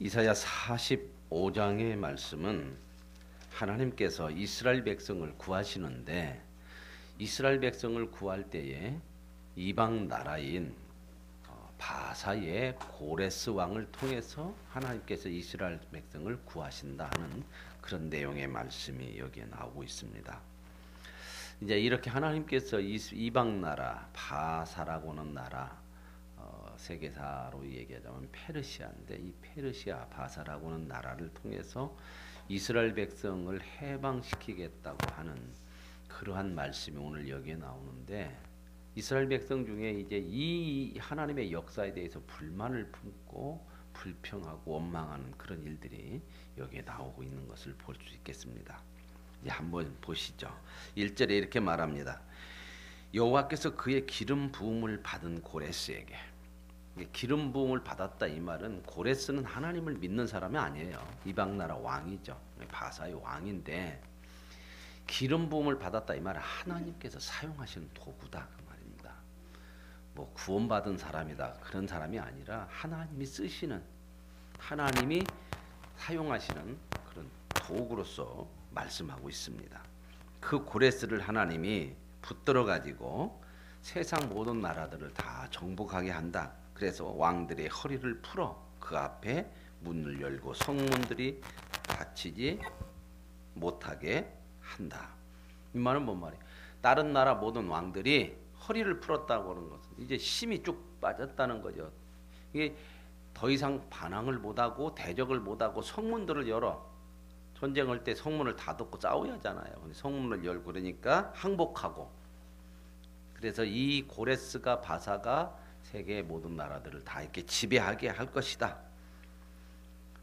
이사야 45장의 말씀은 하나님께서 이스라엘 백성을 구하시는데, 이스라엘 백성을 구할 때에 이방 나라인 바사의 고레스 왕을 통해서 하나님께서 이스라엘 백성을 구하신다 하는 그런 내용의 말씀이 여기에 나오고 있습니다. 이제 이렇게 하나님께서 이방 나라, 바사라고 하는 나라, 세계사로 얘기하자면 페르시아인데, 이 페르시아 바사라고 하는 나라를 통해서 이스라엘 백성을 해방시키겠다고 하는 그러한 말씀이 오늘 여기에 나오는데, 이스라엘 백성 중에 이제 이 하나님의 역사에 대해서 불만을 품고 불평하고 원망하는 그런 일들이 여기에 나오고 있는 것을 볼 수 있겠습니다. 이제 한번 보시죠. 1절에 이렇게 말합니다. 여호와께서 그의 기름 부음을 받은 고레스에게. 기름 부음을 받았다 이 말은, 고레스는 하나님을 믿는 사람이 아니에요. 이방 나라 왕이죠. 바사의 왕인데, 기름 부음을 받았다 이 말은 하나님께서 사용하시는 도구다 그 말입니다. 뭐 구원받은 사람이다 그런 사람이 아니라 하나님이 쓰시는, 하나님이 사용하시는 그런 도구로서 말씀하고 있습니다. 그 고레스를 하나님이 붙들어 가지고 세상 모든 나라들을 다 정복하게 한다. 그래서 왕들의 허리를 풀어 그 앞에 문을 열고 성문들이 닫히지 못하게 한다. 이 말은 뭔 말이에요? 다른 나라 모든 왕들이 허리를 풀었다고 하는 것은 이제 힘이 쭉 빠졌다는 거죠. 이게 더 이상 반항을 못하고 대적을 못하고 성문들을 열어. 전쟁할 때 성문을 닫고 싸워야 하잖아요. 성문을 열고 그러니까 항복하고. 그래서 이 고레스가, 바사가 세계의 모든 나라들을 다 이렇게 지배하게 할 것이다.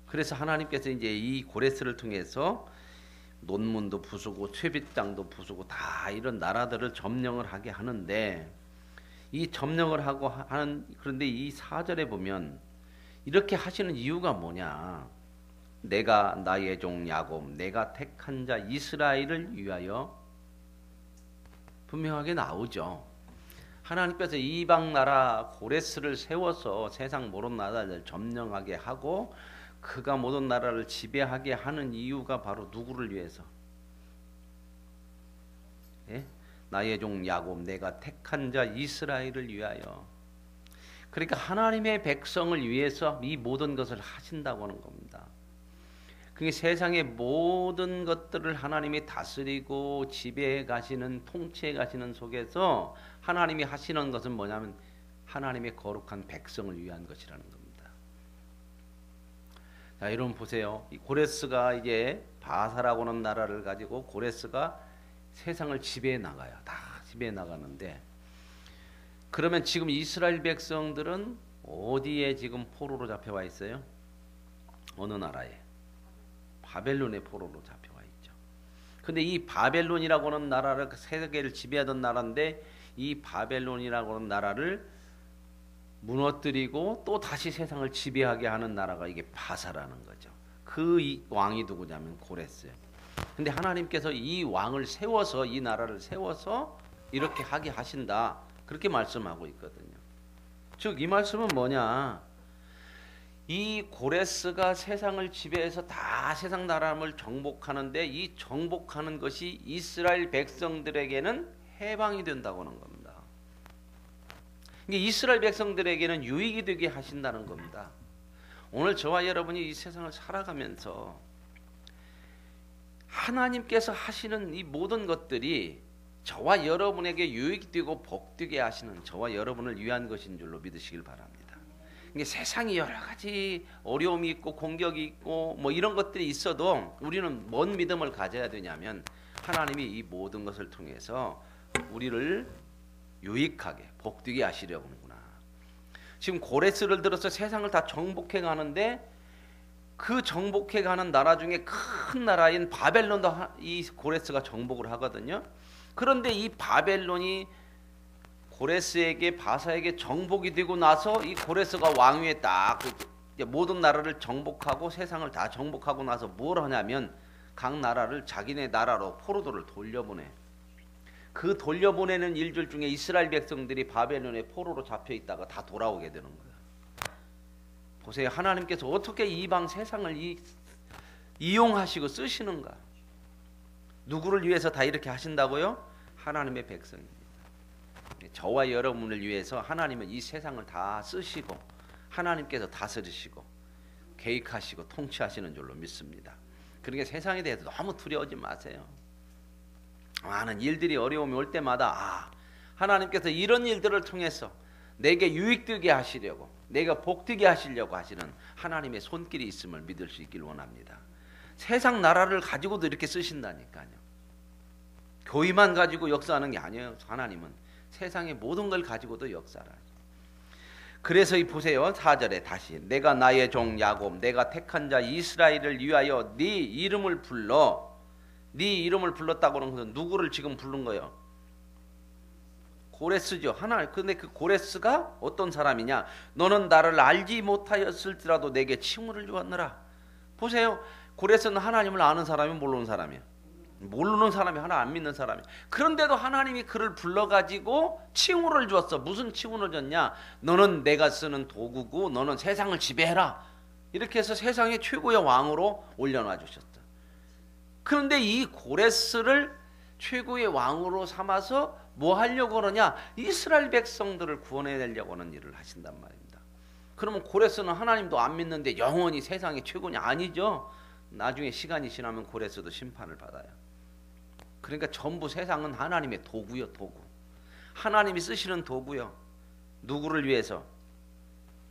그래서 하나님께서 이제 이 고레스를 통해서 논문도 부수고 쇠빗장도 부수고 다 이런 나라들을 점령을 하게 하는데, 이 점령을 하고 하는, 그런데 이 4절에 보면 이렇게 하시는 이유가 뭐냐? 내가 나의 종 야곱, 내가 택한 자 이스라엘을 위하여, 분명하게 나오죠. 하나님께서 이방 나라 고레스를 세워서 세상 모든 나라를 점령하게 하고 그가 모든 나라를 지배하게 하는 이유가 바로 누구를 위해서? 예? 나의 종 야곱, 내가 택한 자 이스라엘을 위하여. 그러니까 하나님의 백성을 위해서 이 모든 것을 하신다고 하는 겁니다. 그게 세상의 모든 것들을 하나님이 다스리고 지배해 가시는, 통치해 가시는 속에서 하나님이 하시는 것은 뭐냐면 하나님의 거룩한 백성을 위한 것이라는 겁니다. 자, 여러분 보세요. 이 고레스가 이제 바사라고 하는 나라를 가지고 고레스가 세상을 지배해 나가요. 다 지배해 나가는데, 그러면 지금 이스라엘 백성들은 어디에 지금 포로로 잡혀와 있어요? 어느 나라에? 바벨론의 포로로 잡혀와 있죠. 근데 이 바벨론이라고 하는 나라를, 세계를 지배하던 나라인데, 이 바벨론이라고 하는 나라를 무너뜨리고 또 다시 세상을 지배하게 하는 나라가 이게 바사라는 거죠. 그 왕이 누구냐면 고레스예요. 근데 하나님께서 이 왕을 세워서, 이 나라를 세워서 이렇게 하게 하신다, 그렇게 말씀하고 있거든요. 즉 이 말씀은 뭐냐? 이 고레스가 세상을 지배해서 다 세상 나라를 정복하는데, 이 정복하는 것이 이스라엘 백성들에게는 해방이 된다고 하는 겁니다. 이게 이스라엘 백성들에게는 유익이 되게 하신다는 겁니다. 오늘 저와 여러분이 이 세상을 살아가면서 하나님께서 하시는 이 모든 것들이 저와 여러분에게 유익이 되고 복되게 하시는, 저와 여러분을 위한 것인 줄로 믿으시길 바랍니다. 이게 세상이 여러 가지 어려움이 있고 공격이 있고 뭐 이런 것들이 있어도 우리는 뭔 믿음을 가져야 되냐면, 하나님이 이 모든 것을 통해서 우리를 유익하게 복되게 하시려고 하는구나. 지금 고레스를 들어서 세상을 다 정복해 가는데, 그 정복해 가는 나라 중에 큰 나라인 바벨론도 이 고레스가 정복을 하거든요. 그런데 이 바벨론이 고레스에게, 바사에게 정복이 되고 나서 이 고레스가 왕위에 딱 모든 나라를 정복하고 세상을 다 정복하고 나서 뭘 하냐면 각 나라를 자기네 나라로 포로들을 돌려보내. 그 돌려보내는 일들 중에 이스라엘 백성들이 바벨론의 포로로 잡혀 있다가 다 돌아오게 되는 거예요. 보세요. 하나님께서 어떻게 이방 세상을 이용하시고 쓰시는가. 누구를 위해서 다 이렇게 하신다고요? 하나님의 백성입니다. 저와 여러분을 위해서 하나님은 이 세상을 다 쓰시고 하나님께서 다스리시고 계획하시고 통치하시는 줄로 믿습니다. 그러니까 세상에 대해서 너무 두려워하지 마세요. 많은 일들이 어려움이 올 때마다 하나님께서 이런 일들을 통해서 내게 유익되게 하시려고, 내가 복되게 하시려고 하시는 하나님의 손길이 있음을 믿을 수 있길 원합니다. 세상 나라를 가지고도 이렇게 쓰신다니까요. 교회만 가지고 역사하는 게 아니에요. 하나님은 세상의 모든 걸 가지고도 역사를 하죠. 그래서 이 보세요. 4절에 다시 내가 나의 종 야곱 내가 택한 자 이스라엘을 위하여 네 이름을 불러. 네 이름을 불렀다고 하는 것은 누구를 지금 부른 거예요? 고레스죠. 근데 그 고레스가 어떤 사람이냐? 너는 나를 알지 못하였을지라도 내게 칭호를 주었느라. 보세요. 고레스는 하나님을 아는 사람이 모르는 사람이에요. 모르는 사람이 하나 안 믿는 사람이. 그런데도 하나님이 그를 불러가지고 칭호를 주었어. 무슨 칭호를 줬냐? 너는 내가 쓰는 도구고 너는 세상을 지배해라. 이렇게 해서 세상의 최고의 왕으로 올려놔 주셨다. 그런데 이 고레스를 최고의 왕으로 삼아서 뭐 하려고 그러냐? 이스라엘 백성들을 구원해내려고 하는 일을 하신단 말입니다. 그러면 고레스는 하나님도 안 믿는데 영원히 세상의 최고냐? 아니죠. 나중에 시간이 지나면 고레스도 심판을 받아요. 그러니까 전부 세상은 하나님의 도구요, 도구. 하나님이 쓰시는 도구요. 누구를 위해서?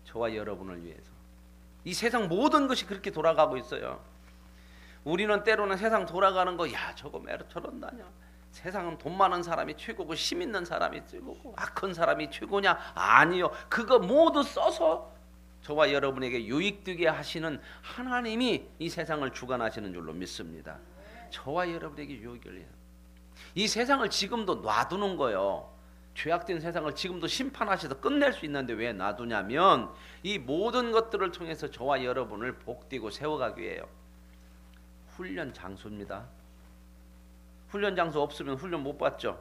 저와 여러분을 위해서. 이 세상 모든 것이 그렇게 돌아가고 있어요. 우리는 때로는 세상 돌아가는 거, 야 저거 매로 저런다냐. 세상은 돈 많은 사람이 최고고 힘 있는 사람이 최고고 악한 사람이 최고냐? 아니요. 그거 모두 써서 저와 여러분에게 유익되게 하시는 하나님이 이 세상을 주관하시는 줄로 믿습니다. 저와 여러분에게 유익을 해요. 이 세상을 지금도 놔두는 거예요. 죄악된 세상을 지금도 심판하셔서 끝낼 수 있는데 왜 놔두냐면 이 모든 것들을 통해서 저와 여러분을 복되고 세워가기 위해요. 훈련 장소입니다. 훈련 장소 없으면 훈련 못 받죠.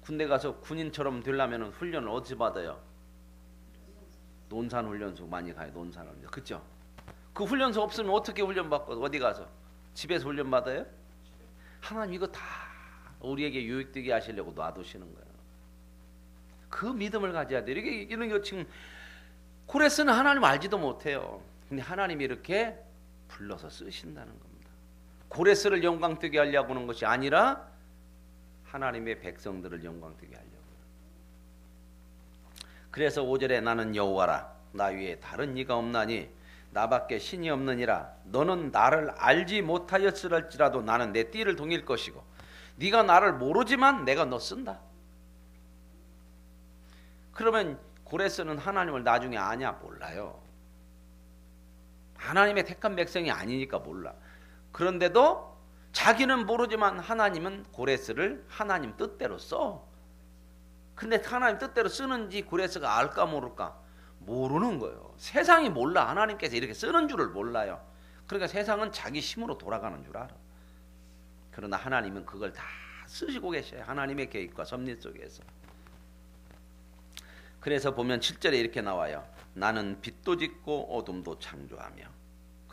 군대 가서 군인처럼 되려면 훈련을 어디서 받아요? 논산훈련소 많이 가요. 논산훈련소. 그죠? 그 훈련소 없으면 어떻게 훈련 받고 어디 가서? 집에서 훈련 받아요? 하나님 이거 다 우리에게 유익되게 하시려고 놔두시는 거예요. 그 믿음을 가져야 돼요. 이런 거 지금 고레스는 하나님 알지도 못해요. 근데 하나님이 이렇게 불러서 쓰신다는 겁니다. 고레스를 영광되게 하려고 하는 것이 아니라 하나님의 백성들을 영광되게 하려고. 그래서 5절에 나는 여호와라 나 위에 다른 이가 없나니 나밖에 신이 없느니라. 너는 나를 알지 못하였을지라도 나는 내 띠를 동일 것이고 네가 나를 모르지만 내가 너 쓴다. 그러면 고레스는 하나님을 나중에 아냐? 몰라요. 하나님의 택한 백성이 아니니까 몰라. 그런데도 자기는 모르지만 하나님은 고레스를 하나님 뜻대로 써. 근데 하나님 뜻대로 쓰는지 고레스가 알까 모를까? 모르는 거예요. 세상이 몰라. 하나님께서 이렇게 쓰는 줄을 몰라요. 그러니까 세상은 자기 힘으로 돌아가는 줄 알아. 그러나 하나님은 그걸 다 쓰시고 계셔요. 하나님의 계획과 섭리 속에서. 그래서 보면 7절에 이렇게 나와요. 나는 빛도 짓고 어둠도 창조하며.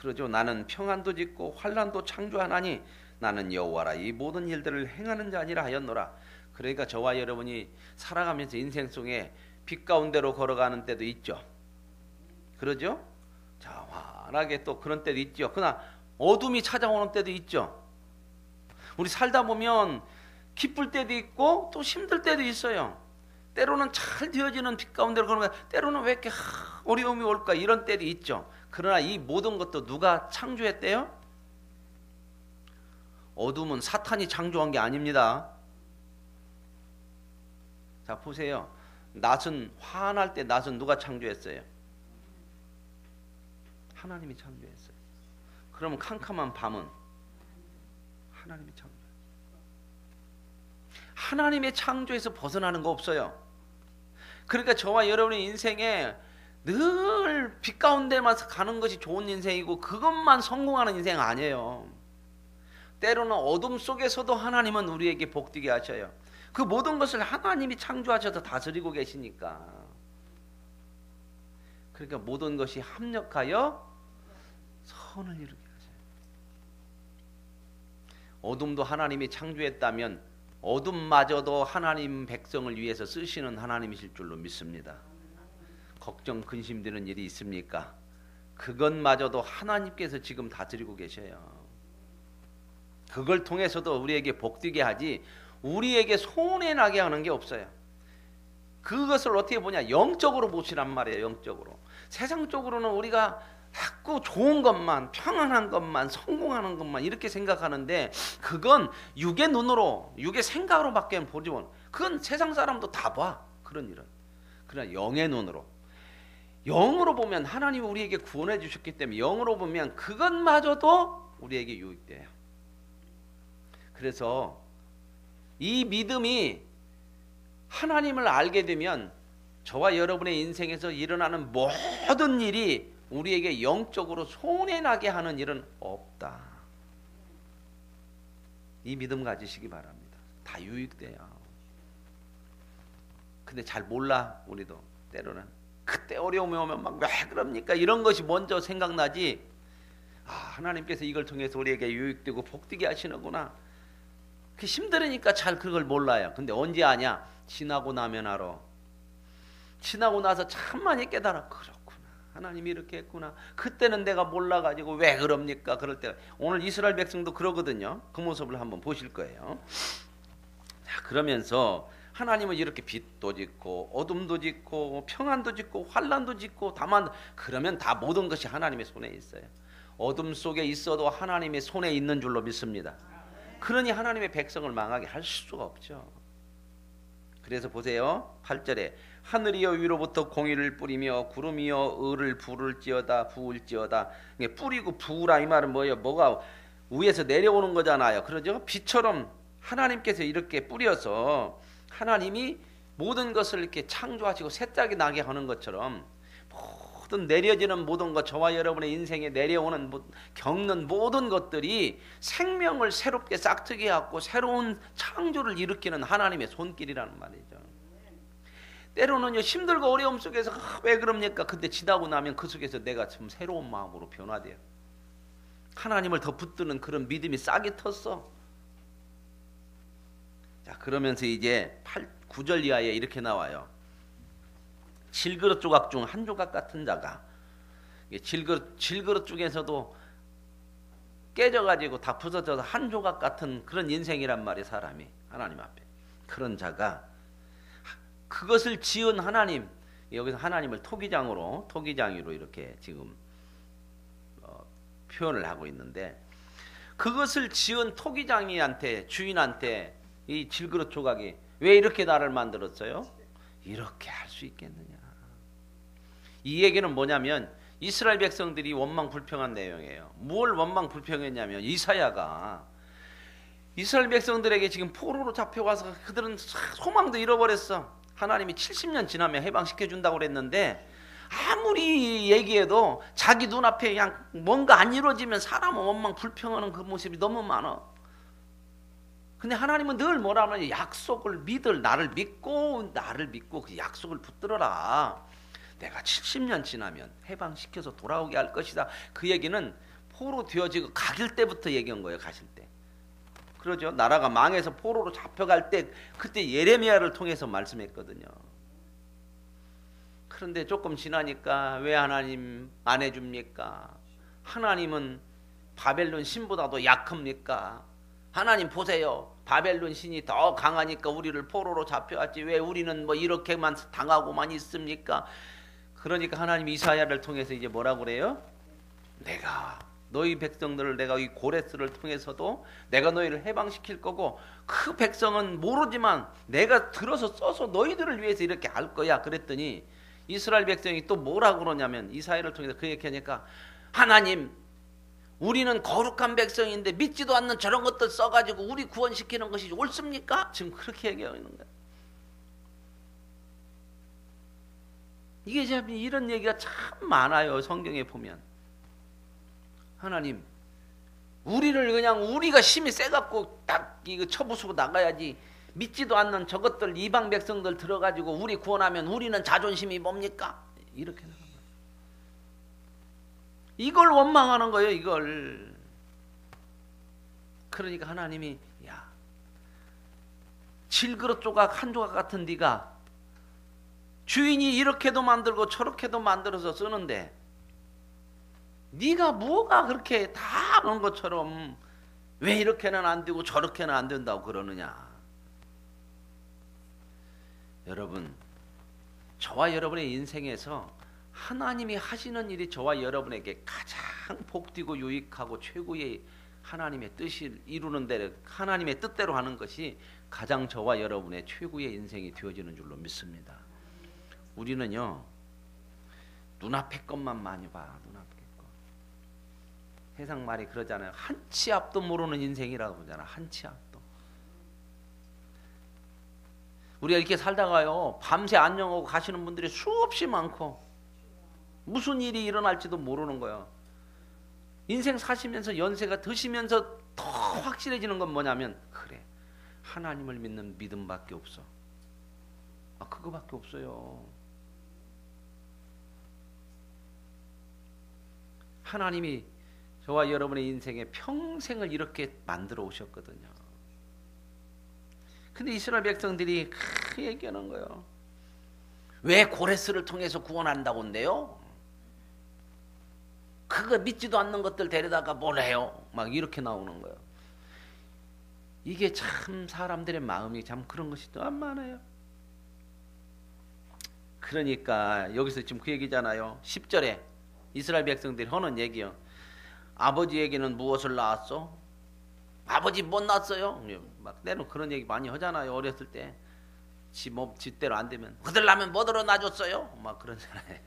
그러죠. 나는 평안도 짓고 환난도 창조하나니 나는 여호와라 이 모든 일들을 행하는 자 아니라 하였노라. 그러니까 저와 여러분이 살아가면서 인생 속에 빛 가운데로 걸어가는 때도 있죠. 그러죠? 자, 환하게 또 그런 때도 있죠. 그러나 어둠이 찾아오는 때도 있죠. 우리 살다 보면 기쁠 때도 있고 또 힘들 때도 있어요. 때로는 잘 되어지는 빛 가운데로 걸어가, 때로는 왜 이렇게 어려움이 올까 이런 때도 있죠. 그러나 이 모든 것도 누가 창조했대요? 어둠은 사탄이 창조한 게 아닙니다. 자 보세요. 낯은 화날 때 낯은 누가 창조했어요? 하나님이 창조했어요. 그러면 캄캄한 밤은 하나님이 창조했어요. 하나님의 창조에서 벗어나는 거 없어요. 그러니까 저와 여러분의 인생에 늘 빛 가운데만 가는 것이 좋은 인생이고 그것만 성공하는 인생 아니에요. 때로는 어둠 속에서도 하나님은 우리에게 복되게 하셔요. 그 모든 것을 하나님이 창조하셔서 다스리고 계시니까. 그러니까 모든 것이 합력하여 선을 이루게 하세요. 어둠도 하나님이 창조했다면 어둠마저도 하나님 백성을 위해서 쓰시는 하나님이실 줄로 믿습니다. 걱정 근심되는 일이 있습니까? 그것마저도 하나님께서 지금 다스리고 계셔요. 그걸 통해서도 우리에게 복되게 하지 우리에게 손해나게 하는 게 없어요. 그것을 어떻게 보냐? 영적으로 보시란 말이에요. 영적으로. 세상적으로는 우리가 자꾸 좋은 것만, 평안한 것만, 성공하는 것만 이렇게 생각하는데 그건 육의 눈으로, 육의 생각으로밖에 보지 못. 그건 세상 사람도 다 봐. 그런 일은. 그러나 영의 눈으로. 영으로 보면 하나님이 우리에게 구원해 주셨기 때문에 영으로 보면 그것마저도 우리에게 유익돼요. 그래서 이 믿음이 하나님을 알게 되면 저와 여러분의 인생에서 일어나는 모든 일이 우리에게 영적으로 손해나게 하는 일은 없다. 이 믿음 가지시기 바랍니다. 다 유익돼요. 근데 잘 몰라. 우리도 때로는 그때 어려움이 오면 막 왜 그럽니까? 이런 것이 먼저 생각나지. 하나님께서 이걸 통해서 우리에게 유익되고 복되게 하시는구나. 힘들으니까 잘 그걸 몰라요. 근데 언제 아냐? 지나고 나면 알아. 지나고 나서 참 많이 깨달아. 그렇구나. 하나님이 이렇게 했구나. 그때는 내가 몰라가지고 왜 그럽니까? 그럴 때 오늘 이스라엘 백성도 그러거든요. 그 모습을 한번 보실 거예요. 자, 그러면서 하나님은 이렇게 빛도 짓고 어둠도 짓고 평안도 짓고 환난도 짓고 다만 그러면 다 모든 것이 하나님의 손에 있어요. 어둠 속에 있어도 하나님의 손에 있는 줄로 믿습니다. 그러니 하나님의 백성을 망하게 할 수가 없죠. 그래서 보세요. 8절에 하늘이여 위로부터 공의를 뿌리며 구름이여 을을 부을지어다. 뿌리고 부으라 이 말은 뭐예요? 뭐가 위에서 내려오는 거잖아요. 그러죠? 비처럼 하나님께서 이렇게 뿌려서 하나님이 모든 것을 이렇게 창조하시고 새싹이 나게 하는 것처럼 모든 내려지는 모든 것, 저와 여러분의 인생에 내려오는 겪는 모든 것들이 생명을 새롭게 싹트게 하고 새로운 창조를 일으키는 하나님의 손길이라는 말이죠. 때로는요 힘들고 어려움 속에서 왜 그럽니까? 근데 지나고 나면 그 속에서 내가 좀 새로운 마음으로 변화돼요. 하나님을 더 붙드는 그런 믿음이 싹이 텄어. 자, 그러면서 이제 9절 이하에 이렇게 나와요. 질그릇 조각 중 한 조각 같은 자가, 질그릇 중에서도 깨져가지고 다 부서져서 한 조각 같은 그런 인생이란 말이에요. 사람이 하나님 앞에. 그런 자가 그것을 지은 하나님, 여기서 하나님을 토기장으로 이렇게 지금 표현을 하고 있는데, 그것을 지은 토기장이한테, 주인한테 이 질그릇 조각이 왜 이렇게 나를 만들었어요? 이렇게 할 수 있겠느냐. 이 얘기는 뭐냐면 이스라엘 백성들이 원망불평한 내용이에요. 뭘 원망불평했냐면 이사야가 이스라엘 백성들에게 지금 포로로 잡혀가서 그들은 소망도 잃어버렸어. 하나님이 70년 지나면 해방시켜준다고 그랬는데 아무리 얘기해도 자기 눈앞에 그냥 뭔가 안 이루어지면 사람은 원망불평하는 그 모습이 너무 많아. 근데 하나님은 늘 뭐라 하면 약속을 나를 믿고 그 약속을 붙들어라. 내가 70년 지나면 해방시켜서 돌아오게 할 것이다. 그 얘기는 포로 되어지고 가길 때부터 얘기한 거예요. 가실 때. 그러죠. 나라가 망해서 포로로 잡혀갈 때 그때 예레미야를 통해서 말씀했거든요. 그런데 조금 지나니까 왜 하나님 안 해줍니까? 하나님은 바벨론 신보다도 약합니까? 하나님 보세요. 바벨론 신이 더 강하니까 우리를 포로로 잡혀왔지 왜 우리는 뭐 이렇게만 당하고만 있습니까? 그러니까 하나님 이사야를 통해서 이제 뭐라고 그래요? 내가 너희 백성들을 내가 이 고레스를 통해서도 내가 너희를 해방시킬 거고 그 백성은 모르지만 내가 들어서 써서 너희들을 위해서 이렇게 할 거야. 그랬더니 이스라엘 백성이 또 뭐라고 그러냐면 이사야를 통해서 그 얘기하니까 하나님 우리는 거룩한 백성인데 믿지도 않는 저런 것들 써가지고 우리 구원시키는 것이 옳습니까? 지금 그렇게 얘기하고 있는 거야. 이게 참 이런 얘기가 참 많아요. 성경에 보면 하나님 우리를 그냥 우리가 힘이 세갖고 딱 이거 쳐부수고 나가야지 믿지도 않는 저것들 이방 백성들 들어가지고 우리 구원하면 우리는 자존심이 뭡니까? 이렇게 나가는 거야. 이걸 원망하는 거예요, 이걸. 그러니까 하나님이 야, 질그릇 조각 한 조각 같은 네가 주인이 이렇게도 만들고 저렇게도 만들어서 쓰는데 네가 뭐가 그렇게 다 아는 것처럼 왜 이렇게는 안 되고 저렇게는 안 된다고 그러느냐. 여러분, 저와 여러분의 인생에서 하나님이 하시는 일이 저와 여러분에게 가장 복되고 유익하고 최고의 하나님의 뜻을 이루는 대로 하나님의 뜻대로 하는 것이 가장 저와 여러분의 최고의 인생이 되어지는 줄로 믿습니다. 우리는요, 눈앞의 것만 많이 봐. 눈앞의 것. 세상 말이 그러잖아요. 한 치 앞도 모르는 인생이라고 그러잖아. 한 치 앞도. 우리가 이렇게 살다가요, 밤새 안녕하고 가시는 분들이 수없이 많고 무슨 일이 일어날지도 모르는 거예요. 인생 사시면서 연세가 드시면서 더 확실해지는 건 뭐냐면, 그래, 하나님을 믿는 믿음밖에 없어. 아, 그거밖에 없어요. 하나님이 저와 여러분의 인생에 평생을 이렇게 만들어 오셨거든요. 근데 이스라엘 백성들이 그 얘기하는 거예요. 왜 고레스를 통해서 구원한다고 한대요? 그거 믿지도 않는 것들 데려다가 뭘 해요? 막 이렇게 나오는 거예요. 이게 참 사람들의 마음이 참 그런 것이 참 많아요. 그러니까 여기서 지금 그 얘기잖아요. 10절에 이스라엘 백성들이 하는 얘기요. 아버지에게는 무엇을 낳았어? 아버지 못 낳았어요? 막 때로 그런 얘기 많이 하잖아요. 어렸을 때. 지대로 안 되면 그들라면 뭐들어 놔줬어요? 막 그러잖아요.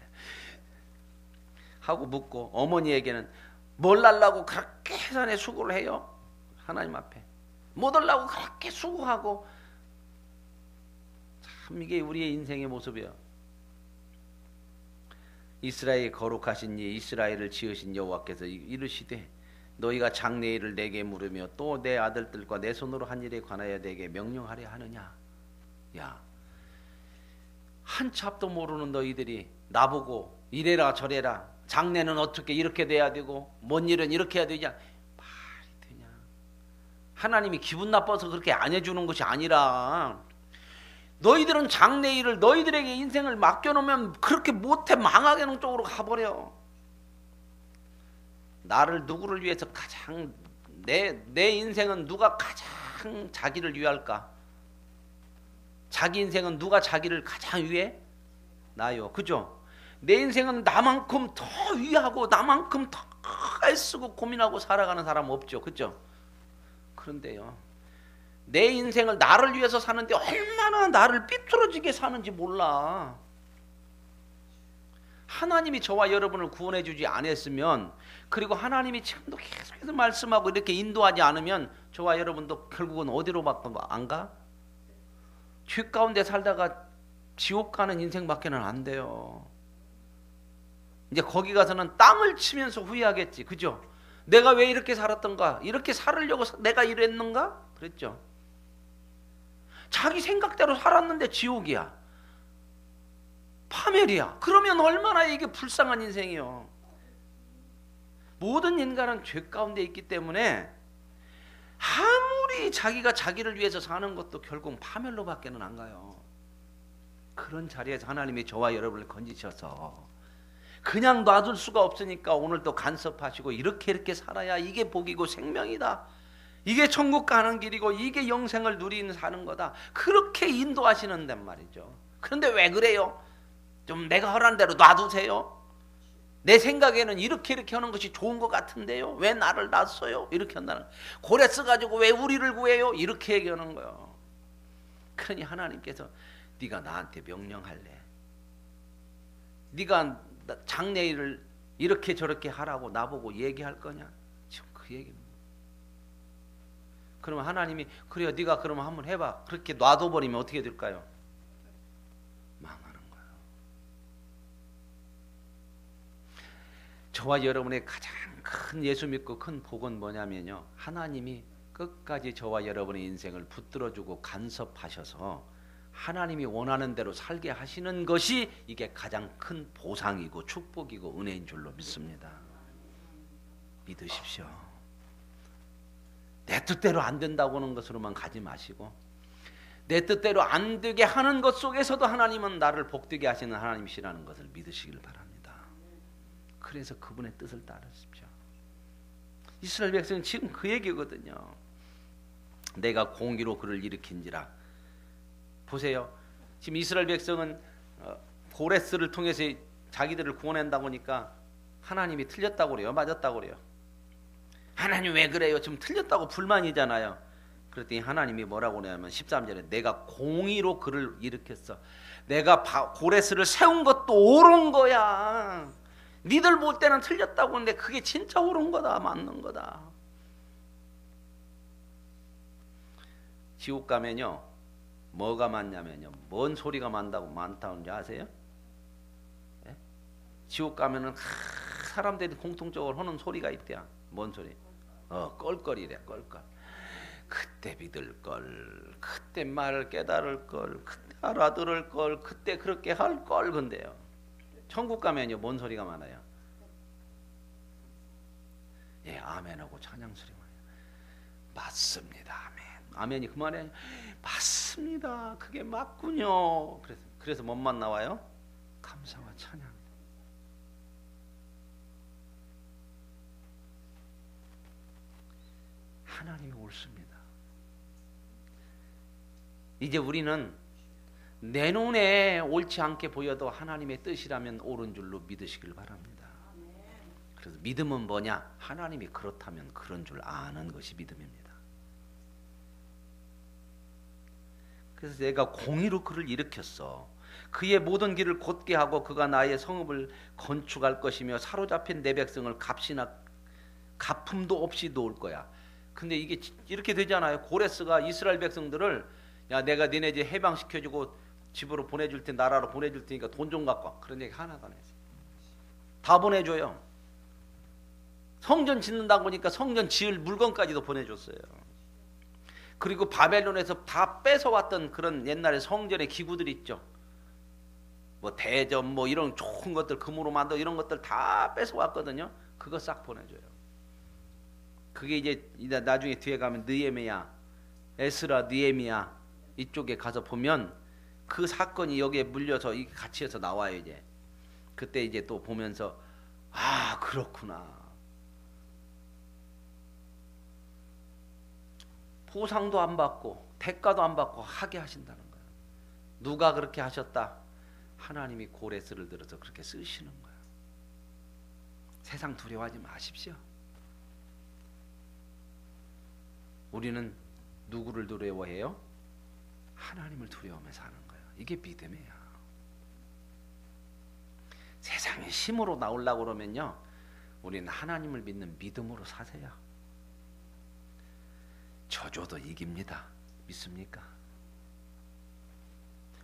하고 묻고, 어머니에게는 뭘 날라고 그렇게 해산에 수고를 해요? 하나님 앞에 뭐 달라고 그렇게 수고하고. 참 이게 우리의 인생의 모습이에요. 이스라엘이 거룩하신 이 이스라엘을 지으신 여호와께서 이르시되 너희가 장래일을 내게 물으며 또 내 아들들과 내 손으로 한 일에 관하여 내게 명령하려 하느냐. 야, 한 치 앞도 모르는 너희들이 나보고 이래라 저래라, 장래는 어떻게 이렇게 돼야 되고 뭔 일은 이렇게 해야 되냐. 말이 되냐. 하나님이 기분 나빠서 그렇게 안 해주는 것이 아니라, 너희들은 장래일을 너희들에게 인생을 맡겨놓으면 그렇게 못해 망하게는 쪽으로 가버려. 나를 누구를 위해서 가장 내 인생은 누가 가장 자기를 위할까? 자기 인생은 누가 자기를 가장 위해? 나요. 그죠? 내 인생은 나만큼 더 위하고 나만큼 더 애쓰고 고민하고 살아가는 사람 없죠. 그죠? 그런데요, 내 인생을 나를 위해서 사는데 얼마나 나를 삐뚤어지게 사는지 몰라. 하나님이 저와 여러분을 구원해 주지 않았으면, 그리고 하나님이 지금도 계속해서 말씀하고 이렇게 인도하지 않으면 저와 여러분도 결국은 어디로밖에 안 가? 죄 가운데 살다가 지옥 가는 인생밖에는 안 돼요. 이제 거기 가서는 땅을 치면서 후회하겠지. 그죠? 내가 왜 이렇게 살았던가? 이렇게 살으려고 내가 이랬는가? 그랬죠. 자기 생각대로 살았는데 지옥이야. 파멸이야. 그러면 얼마나 이게 불쌍한 인생이요. 모든 인간은 죄 가운데 있기 때문에 아무리 자기가 자기를 위해서 사는 것도 결국 파멸로 밖에는 안 가요. 그런 자리에서 하나님이 저와 여러분을 건지셔서 그냥 놔둘 수가 없으니까 오늘 또 간섭하시고 이렇게 살아야 이게 복이고 생명이다, 이게 천국 가는 길이고 이게 영생을 누리는 사는 거다, 그렇게 인도하시는단 말이죠. 그런데 왜 그래요? 좀 내가 허락한 대로 놔두세요. 내 생각에는 이렇게 하는 것이 좋은 것 같은데요, 왜 나를 놨어요? 이렇게 한다는, 고래 써가지고 왜 우리를 구해요? 이렇게 얘기하는 거예요. 그러니 하나님께서 네가 나한테 명령할래? 네가 장래일을 이렇게 저렇게 하라고 나보고 얘기할 거냐? 지금 그 얘기입니다. 그러면 하나님이 그래요, 네가 그러면 한번 해봐, 그렇게 놔둬버리면 어떻게 될까요? 망하는 거예요. 저와 여러분의 가장 큰 예수 믿고 큰 복은 뭐냐면요, 하나님이 끝까지 저와 여러분의 인생을 붙들어주고 간섭하셔서 하나님이 원하는 대로 살게 하시는 것이 이게 가장 큰 보상이고 축복이고 은혜인 줄로 믿습니다. 믿으십시오. 내 뜻대로 안 된다고 하는 것으로만 가지 마시고 내 뜻대로 안 되게 하는 것 속에서도 하나님은 나를 복되게 하시는 하나님이시라는 것을 믿으시길 바랍니다. 그래서 그분의 뜻을 따르십시오. 이스라엘 백성은 지금 그 얘기거든요. 내가 공의로 그를 일으킨지라. 보세요. 지금 이스라엘 백성은 고레스를 통해서 자기들을 구원한다고 하니까 하나님이 틀렸다고 그래요? 맞았다고 그래요? 하나님 왜 그래요? 지금 틀렸다고 불만이잖아요. 그랬더니 하나님이 뭐라고 그러냐면 13절에 내가 공의로 그를 일으켰어. 내가 고레스를 세운 것도 옳은 거야. 니들 볼 때는 틀렸다고 하는데 그게 진짜 옳은 거다. 맞는 거다. 지옥 가면요 뭐가 많냐면요 뭔 소리가 많다는지 아세요? 네? 지옥 가면은 사람들이 공통적으로 하는 소리가 있대요. 뭔 소리? 껄껄이래. 껄껄. 그때 믿을 걸, 그때 말을 깨달을 걸, 그때 알아들을 걸, 그때 그렇게 할 걸. 근데요 천국 가면요 뭔 소리가 많아요? 예, 아멘하고 찬양 소리 많아요. 맞습니다. 아멘. 아멘이 그 말이 아니에요. 맞습니다. 그게 맞군요. 그래서 뭔만 나와요? 감사와 찬양. 하나님이 옳습니다. 이제 우리는 내 눈에 옳지 않게 보여도 하나님의 뜻이라면 옳은 줄로 믿으시길 바랍니다. 그래서 믿음은 뭐냐? 하나님이 그렇다면 그런 줄 아는 것이 믿음입니다. 그래서 내가 공의로 그를 일으켰어. 그의 모든 길을 곧게 하고 그가 나의 성읍을 건축할 것이며 사로잡힌 내 백성을 값이나 갚음도 없이 놓을 거야. 근데 이게 이렇게 되잖아요. 고레스가 이스라엘 백성들을 야 내가 니네 집 해방시켜주고 집으로 보내줄 테 나라로 보내줄 테니까 돈 좀 갖고 와. 그런 얘기 하나도 안 했어요. 다 보내줘요. 성전 짓는다고 하니까 성전 지을 물건까지도 보내줬어요. 그리고 바벨론에서 다 뺏어왔던 그런 옛날에 성전의 기구들 있죠. 뭐 대접 뭐 이런 좋은 것들 금으로 만든 이런 것들 다 뺏어왔거든요. 그거 싹 보내줘요. 그게 이제 나중에 뒤에 가면 느헤미야, 에스라, 느헤미야 이쪽에 가서 보면 그 사건이 여기에 물려서 이게 같이 해서 나와요. 이제 그때 이제 또 보면서 아 그렇구나. 보상도 안 받고 대가도 안 받고 하게 하신다는 거예요. 누가 그렇게 하셨다? 하나님이 고레스를 들어서 그렇게 쓰시는 거예요. 세상 두려워하지 마십시오. 우리는 누구를 두려워해요? 하나님을 두려워하며 사는 거예요. 이게 믿음이에요. 세상의 힘으로 나오려고 그러면요 우리는 하나님을 믿는 믿음으로 사세요. 저줘도 이깁니다. 믿습니까?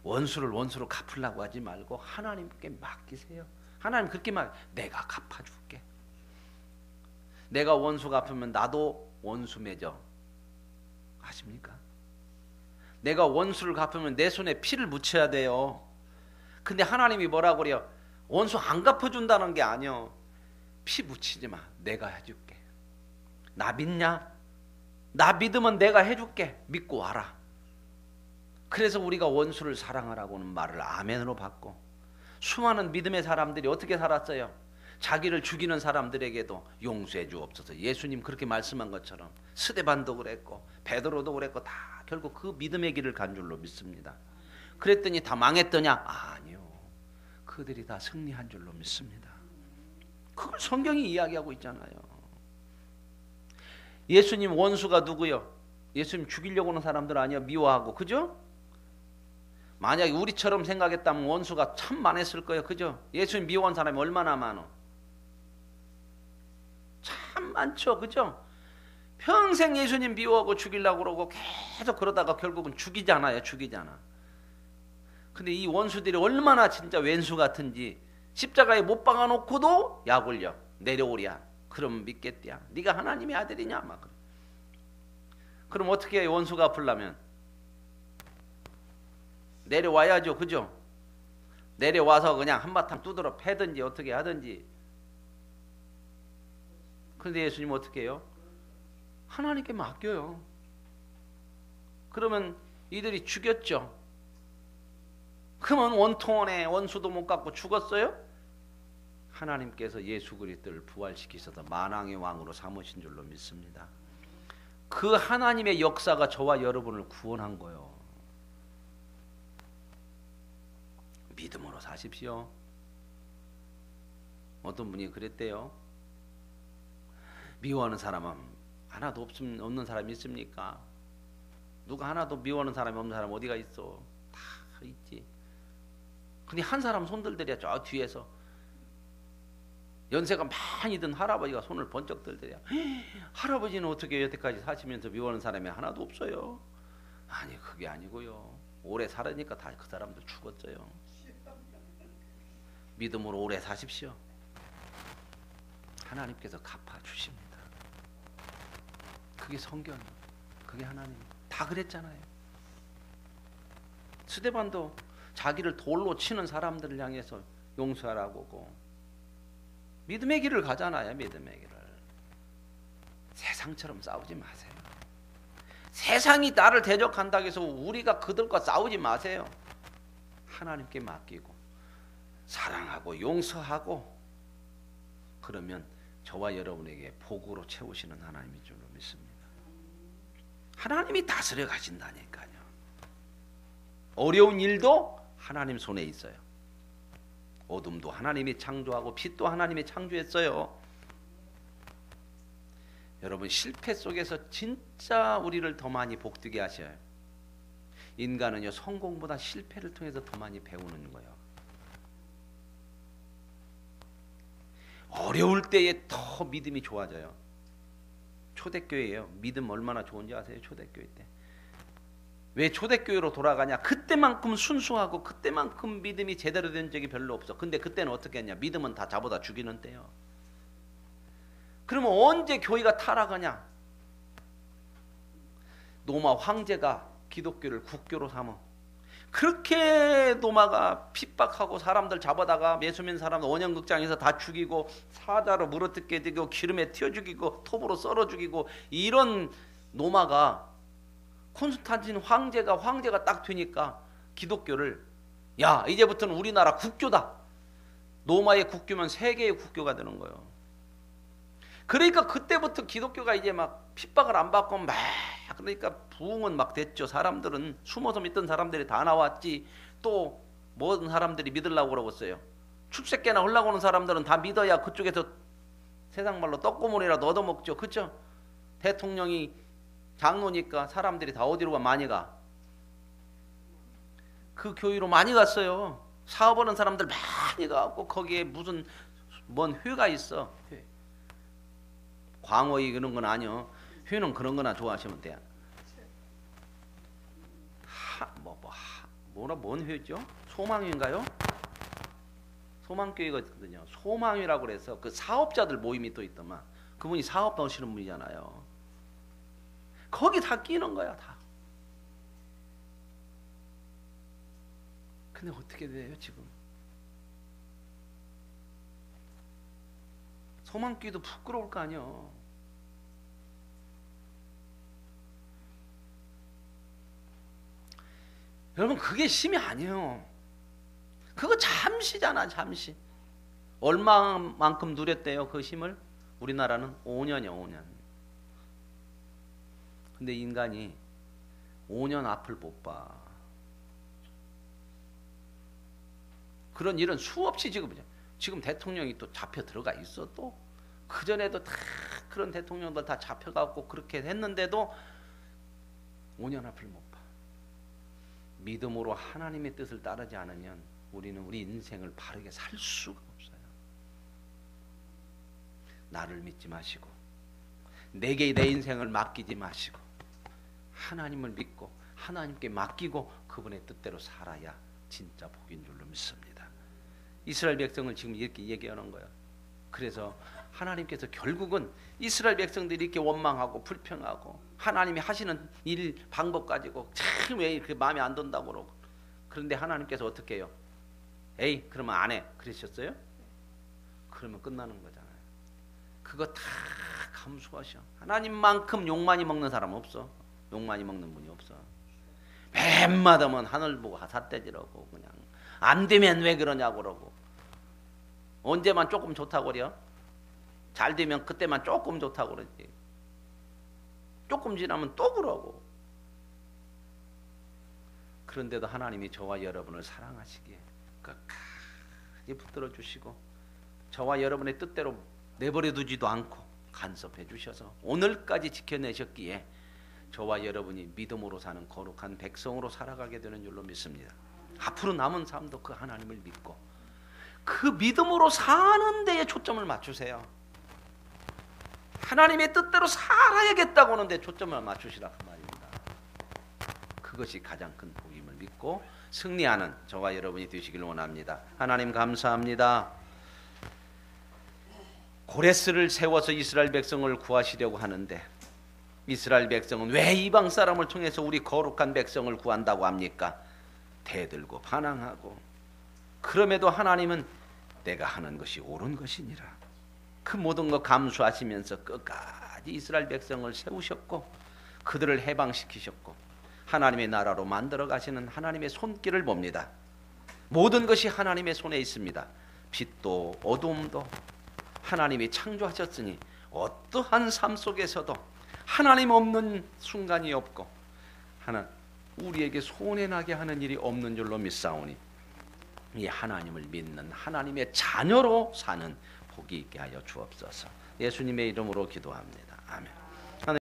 원수를 원수로 갚으려고 하지 말고 하나님께 맡기세요. 하나님 그렇게 말 내가 갚아줄게. 내가 원수 갚으면 나도 원수 맺어. 아십니까? 내가 원수를 갚으면 내 손에 피를 묻혀야 돼요. 근데 하나님이 뭐라고 그래요? 원수 안 갚아준다는 게 아니요. 피 묻히지 마. 내가 해줄게. 나 믿냐? 나 믿으면 내가 해줄게. 믿고 와라. 그래서 우리가 원수를 사랑하라고는 말을 아멘으로 받고 수많은 믿음의 사람들이 어떻게 살았어요? 자기를 죽이는 사람들에게도 용서해 주옵소서. 예수님 그렇게 말씀한 것처럼 스데반도 그랬고 베드로도 그랬고 다 결국 그 믿음의 길을 간 줄로 믿습니다. 그랬더니 다 망했더냐? 아니요. 그들이 다 승리한 줄로 믿습니다. 그걸 성경이 이야기하고 있잖아요. 예수님 원수가 누구요? 예수님 죽이려고 하는 사람들 아니야? 미워하고 그죠? 만약에 우리처럼 생각했다면 원수가 참 많았을 거예요. 그죠? 예수님 미워한 사람이 얼마나 많어? 참 많죠. 그죠? 평생 예수님 미워하고 죽이려고 그러고 계속 그러다가 결국은 죽이잖아요. 죽이잖아. 근데 이 원수들이 얼마나 진짜 왼수 같은지 십자가에 못 박아놓고도 약 올려. 내려오랴. 그럼 믿겠디야. 네가 하나님의 아들이냐? 막. 그럼 어떻게 해요? 원수가 아프려면 내려와야죠. 그죠? 내려와서 그냥 한바탕 두드러 패든지 어떻게 하든지. 그런데 예수님 어떻게 해요? 하나님께 맡겨요. 그러면 이들이 죽였죠. 그러면 원통원에 원수도 못 갚고 죽었어요? 하나님께서 예수 그리스도를 부활시키셔서 만왕의 왕으로 삼으신 줄로 믿습니다. 그 하나님의 역사가 저와 여러분을 구원한 거예요. 믿음으로 사십시오. 어떤 분이 그랬대요. 미워하는 사람은 하나도 없는 사람이 있습니까? 누가 하나도 미워하는 사람이 없는 사람 어디가 있어? 다 있지. 근데 한 사람 손들더랴 저 뒤에서 연세가 많이 든 할아버지가 손을 번쩍 들더랴. 할아버지는 어떻게 여태까지 사시면서 미워하는 사람이 하나도 없어요? 아니 그게 아니고요. 오래 살으니까 다 그 사람들 죽었어요. 믿음으로 오래 사십시오. 하나님께서 갚아주십니다. 그게 성경이에요. 그게 하나님. 다 그랬잖아요. 스데반도 자기를 돌로 치는 사람들을 향해서 용서하라고 하고 믿음의 길을 가잖아요. 믿음의 길을. 세상처럼 싸우지 마세요. 세상이 나를 대적한다고 해서 우리가 그들과 싸우지 마세요. 하나님께 맡기고 사랑하고 용서하고 그러면 저와 여러분에게 복으로 채우시는 하나님인 줄로 믿습니다. 하나님이 다스려 가신다니까요. 어려운 일도 하나님 손에 있어요. 어둠도 하나님이 창조하고 빛도 하나님이 창조했어요. 여러분 실패 속에서 진짜 우리를 더 많이 복되게 하셔요. 인간은요 성공보다 실패를 통해서 더 많이 배우는 거예요. 어려울 때에 더 믿음이 좋아져요. 초대교회예요. 믿음 얼마나 좋은지 아세요? 초대교회 때. 왜 초대교회로 돌아가냐? 그때만큼 순수하고 그때만큼 믿음이 제대로 된 적이 별로 없어. 근데 그때는 어떻게 했냐? 믿음은 다 잡아다 죽이는 때요. 그러면 언제 교회가 타락하냐? 로마 황제가 기독교를 국교로 삼어. 그렇게 로마가 핍박하고 사람들 잡아다가 예수민 사람 원형극장에서 다 죽이고 사자로 물어뜯게 되고 기름에 튀어 죽이고 톱으로 썰어 죽이고 이런 로마가 콘스탄틴 황제가 딱 되니까 기독교를 야 이제부터는 우리나라 국교다. 로마의 국교면 세계의 국교가 되는 거예요. 그러니까 그때부터 기독교가 이제 막 핍박을 안 받고 막 그러니까 부흥은 막 됐죠. 사람들은 숨어서 믿던 사람들이 다 나왔지. 또 모든 사람들이 믿으려고 그러겠어요. 출세깨나 흘러고 오는 사람들은 다 믿어야 그쪽에서 세상 말로 떡고물이라도 얻어먹죠. 그렇죠? 대통령이 장로니까 사람들이 다 어디로 가? 많이 가. 그 교회로 많이 갔어요. 사업하는 사람들 많이 가고 거기에 무슨 뭔 회가 있어. 회. 광어이 그런 건 아니요. 회는 그런 거나 좋아하시면 돼요. 뭔 회죠? 소망회인가요? 소망교회거든요. 소망회라고 그래서 그 사업자들 모임이 또 있더만. 그분이 사업 넣으시는 분이잖아요. 거기 다 끼는 거야 다. 근데 어떻게 돼요 지금? 소망교회도 부끄러울 거 아니요. 여러분 그게 힘이 아니에요. 그거 잠시잖아 잠시. 얼마만큼 누렸대요 그 힘을? 우리나라는 5년이요 5년. 근데 인간이 5년 앞을 못 봐. 그런 일은 수없이 지금 대통령이 또 잡혀 들어가 있어 또. 그전에도 다 그런 대통령들 다 잡혀갖고 그렇게 했는데도 5년 앞을 못 봐. 믿음으로 하나님의 뜻을 따르지 않으면 우리는 우리 인생을 바르게 살 수가 없어요. 나를 믿지 마시고 내게 내 인생을 맡기지 마시고 하나님을 믿고 하나님께 맡기고 그분의 뜻대로 살아야 진짜 복인 줄로 믿습니다. 이스라엘 백성을 지금 이렇게 얘기하는 거예요. 그래서 하나님께서 결국은 이스라엘 백성들이 이렇게 원망하고 불평하고 하나님이 하시는 일 방법 가지고 참 왜 이렇게 마음에 안 든다고 그러고 그런데 하나님께서 어떻게 해요? 에이 그러면 안 해 그러셨어요? 그러면 끝나는 거잖아요. 그거 다 감수하셔. 하나님만큼 욕 많이 먹는 사람 없어. 욕 많이 먹는 분이 없어. 뱀마다면 하늘 보고 삿대질하고 그냥 안 되면 왜 그러냐고 그러고, 언제만 조금 좋다고 그래요? 잘 되면 그때만 조금 좋다고 그러지. 조금 지나면 또 그러고. 그런데도 하나님이 저와 여러분을 사랑하시기에 끝까지 붙들어 주시고 저와 여러분의 뜻대로 내버려 두지도 않고 간섭해 주셔서 오늘까지 지켜내셨기에 저와 여러분이 믿음으로 사는 거룩한 백성으로 살아가게 되는 줄로 믿습니다. 앞으로 남은 삶도 그 하나님을 믿고 그 믿음으로 사는 데에 초점을 맞추세요. 하나님의 뜻대로 살아야겠다고 하는데 초점을 맞추시라 그 말입니다. 그것이 가장 큰 복임을 믿고 승리하는 저와 여러분이 되시길 원합니다. 하나님 감사합니다. 고레스를 세워서 이스라엘 백성을 구하시려고 하는데 이스라엘 백성은 왜 이방 사람을 통해서 우리 거룩한 백성을 구한다고 합니까? 대들고 반항하고, 그럼에도 하나님은 내가 하는 것이 옳은 것이니라 그 모든 것 감수하시면서 끝까지 이스라엘 백성을 세우셨고 그들을 해방시키셨고 하나님의 나라로 만들어 가시는 하나님의 손길을 봅니다. 모든 것이 하나님의 손에 있습니다. 빛도 어두움도 하나님이 창조하셨으니 어떠한 삶 속에서도 하나님 없는 순간이 없고 우리에게 손해나게 하는 일이 없는 줄로 믿사오니 이 하나님을 믿는 하나님의 자녀로 사는 복이 있게 하여 주옵소서. 예수님의 이름으로 기도합니다. 아멘.